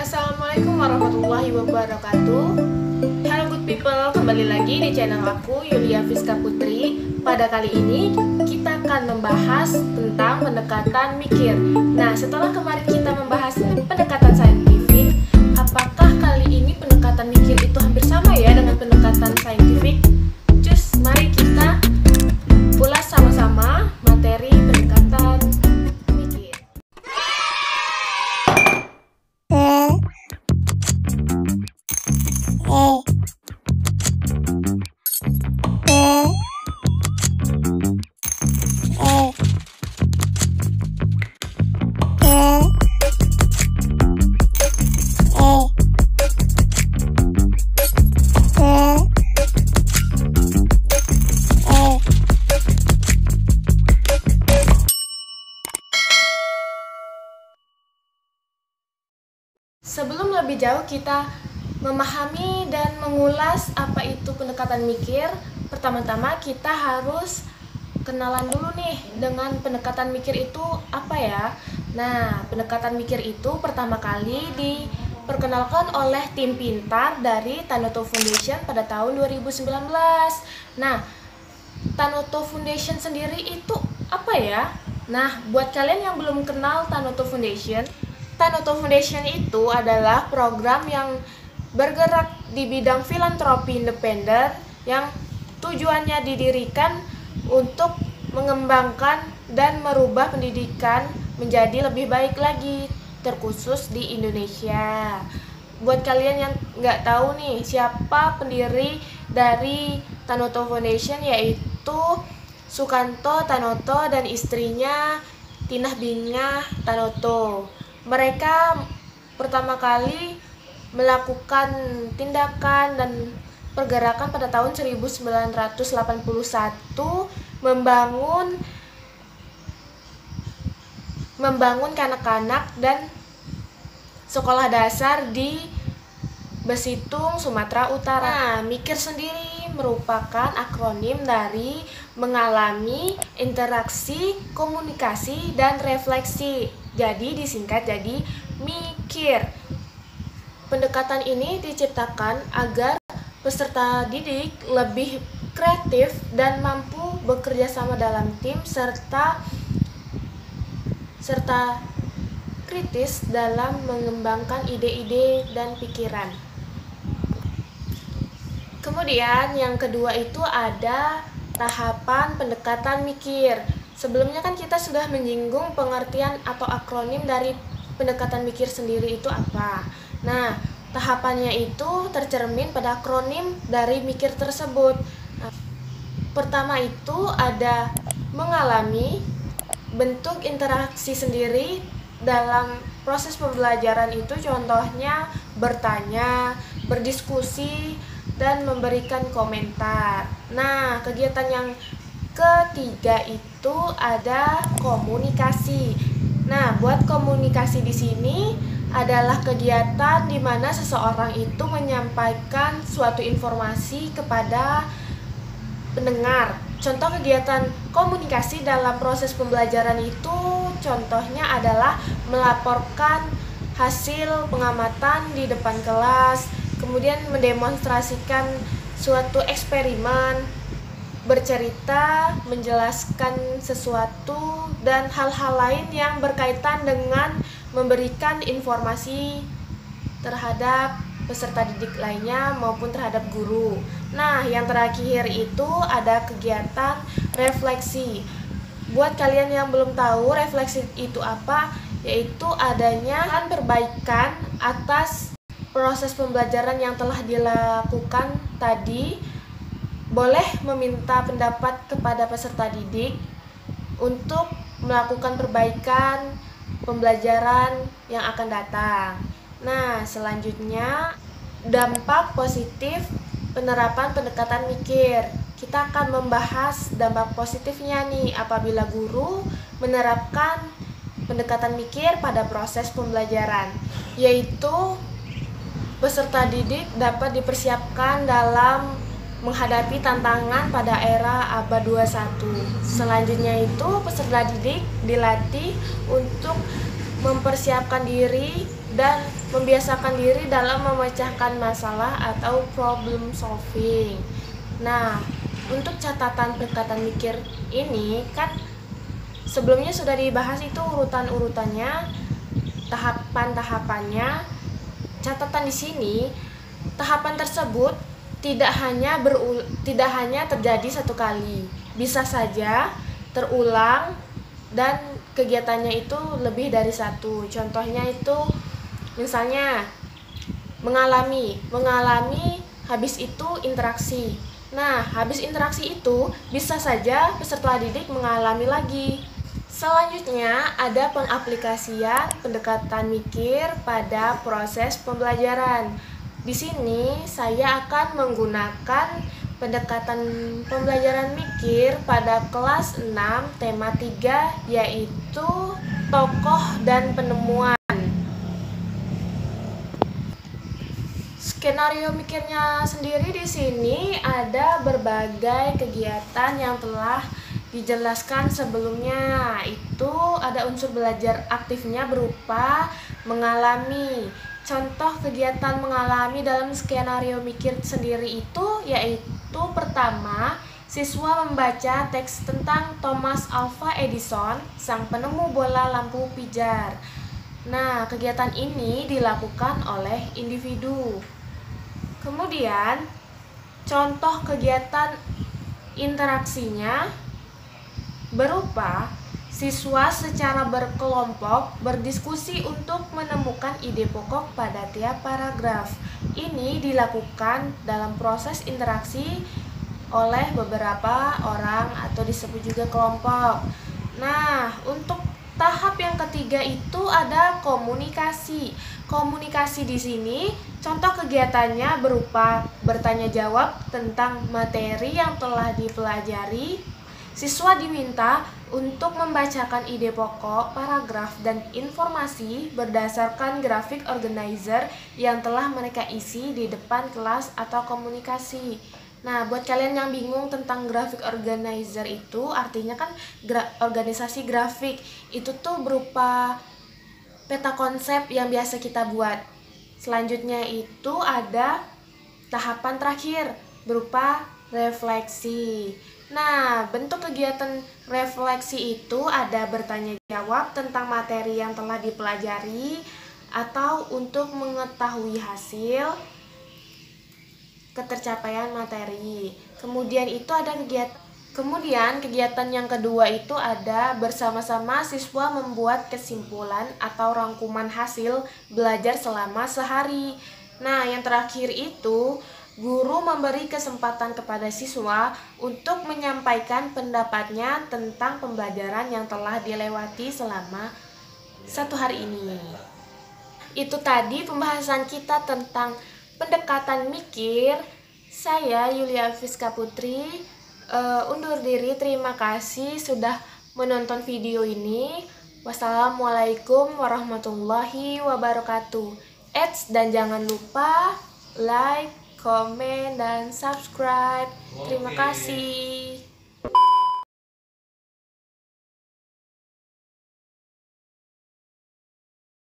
Assalamualaikum warahmatullahi wabarakatuh. Hello good people, kembali lagi di channel aku Yulia Fiska Putri. Pada kali ini kita akan membahas tentang pendekatan mikir. Nah, setelah kemarin kita membahas pendekatan saintifik, apakah kali ini pendekatan mikir itu hampir sama ya dengan pendekatan saintifik? Cus, mari kita ulas sama-sama materi pendekatan mikir. Sebelum lebih jauh kita memahami dan mengulas apa itu pendekatan mikir, pertama-tama kita harus kenalan dulu nih dengan pendekatan mikir itu apa ya. Nah, pendekatan mikir itu pertama kali diperkenalkan oleh tim pintar dari Tanoto Foundation pada tahun 2019. Nah, Tanoto Foundation sendiri itu apa ya? Nah, buat kalian yang belum kenal Tanoto Foundation itu adalah program yang bergerak di bidang filantropi independen yang tujuannya didirikan untuk mengembangkan dan merubah pendidikan menjadi lebih baik lagi, terkhusus di Indonesia. Buat kalian yang nggak tahu nih siapa pendiri dari Tanoto Foundation, yaitu Sukanto Tanoto dan istrinya Tinah Bingah Tanoto. Mereka pertama kali melakukan tindakan dan pergerakan pada tahun 1981 membangun kanak-kanak dan sekolah dasar di Besitung, Sumatera Utara. Nah, mikir sendiri merupakan akronim dari mengalami, interaksi, komunikasi, dan refleksi. Jadi disingkat jadi mikir. Pendekatan ini diciptakan agar peserta didik lebih kreatif dan mampu bekerja sama dalam tim serta kritis dalam mengembangkan ide-ide dan pikiran. Kemudian yang kedua itu ada tahapan pendekatan mikir. Sebelumnya kan kita sudah menyinggung pengertian atau akronim dari pendekatan mikir sendiri itu apa. Nah, tahapannya itu tercermin pada akronim dari mikir tersebut. Nah, pertama itu ada mengalami, bentuk interaksi sendiri dalam proses pembelajaran itu contohnya bertanya, berdiskusi, dan memberikan komentar. Nah, kegiatan yang ketiga itu ada komunikasi. Nah, buat komunikasi di sini adalah kegiatan di mana seseorang itu menyampaikan suatu informasi kepada pendengar. Contoh kegiatan komunikasi dalam proses pembelajaran itu contohnya adalah melaporkan hasil pengamatan di depan kelas, kemudian mendemonstrasikan suatu eksperimen, bercerita, menjelaskan sesuatu, dan hal-hal lain yang berkaitan dengan memberikan informasi terhadap peserta didik lainnya maupun terhadap guru. Nah, yang terakhir itu ada kegiatan refleksi. Buat kalian yang belum tahu refleksi itu apa, yaitu adanya perbaikan atas proses pembelajaran yang telah dilakukan tadi. Boleh meminta pendapat kepada peserta didik untuk melakukan perbaikan pembelajaran yang akan datang. Nah, selanjutnya dampak positif penerapan pendekatan mikir. Kita akan membahas dampak positifnya nih apabila guru menerapkan pendekatan mikir pada proses pembelajaran, yaitu peserta didik dapat dipersiapkan dalam menghadapi tantangan pada era abad 21. Selanjutnya itu peserta didik dilatih untuk mempersiapkan diri dan membiasakan diri dalam memecahkan masalah atau problem solving. Nah, untuk catatan pendekatan mikir ini kan sebelumnya sudah dibahas itu urutan-urutannya, tahapan-tahapannya. Catatan di sini, tahapan tersebut tidak hanya terjadi satu kali, bisa saja terulang dan kegiatannya itu lebih dari satu. Contohnya itu misalnya mengalami habis itu interaksi. Nah, habis interaksi itu bisa saja peserta didik mengalami lagi. Selanjutnya ada pengaplikasian pendekatan mikir pada proses pembelajaran. Di sini saya akan menggunakan pendekatan pembelajaran mikir pada kelas 6 tema 3 yaitu tokoh dan penemuan. Skenario mikirnya sendiri di sini ada berbagai kegiatan yang telah dijelaskan sebelumnya. Itu ada unsur belajar aktifnya berupa mengalami. Contoh kegiatan mengalami dalam skenario mikir sendiri itu yaitu pertama, siswa membaca teks tentang Thomas Alva Edison, sang penemu bola lampu pijar. Nah, kegiatan ini dilakukan oleh individu. Kemudian, contoh kegiatan interaksinya berupa siswa secara berkelompok berdiskusi untuk menemukan ide pokok pada tiap paragraf. Ini dilakukan dalam proses interaksi oleh beberapa orang atau disebut juga kelompok. Nah, untuk tahap yang ketiga itu ada komunikasi. Komunikasi di sini contoh kegiatannya berupa bertanya jawab tentang materi yang telah dipelajari. Siswa diminta untuk membacakan ide pokok, paragraf, dan informasi berdasarkan grafik organizer yang telah mereka isi di depan kelas atau komunikasi. Nah, buat kalian yang bingung tentang grafik organizer itu, artinya kan organisasi grafik. Itu tuh berupa peta konsep yang biasa kita buat. Selanjutnya itu ada tahapan terakhir berupa refleksi. Nah, bentuk kegiatan refleksi itu ada bertanya jawab tentang materi yang telah dipelajari atau untuk mengetahui hasil ketercapaian materi. Kemudian kegiatan yang kedua itu ada bersama-sama siswa membuat kesimpulan atau rangkuman hasil belajar selama sehari. Nah, yang terakhir itu guru memberi kesempatan kepada siswa untuk menyampaikan pendapatnya tentang pembelajaran yang telah dilewati selama satu hari ini. Itu tadi pembahasan kita tentang pendekatan mikir. Saya Yulia Fiska Putri undur diri. Terima kasih sudah menonton video ini. Wassalamualaikum warahmatullahi wabarakatuh. Dan jangan lupa like, komen, dan subscribe. Terima kasih.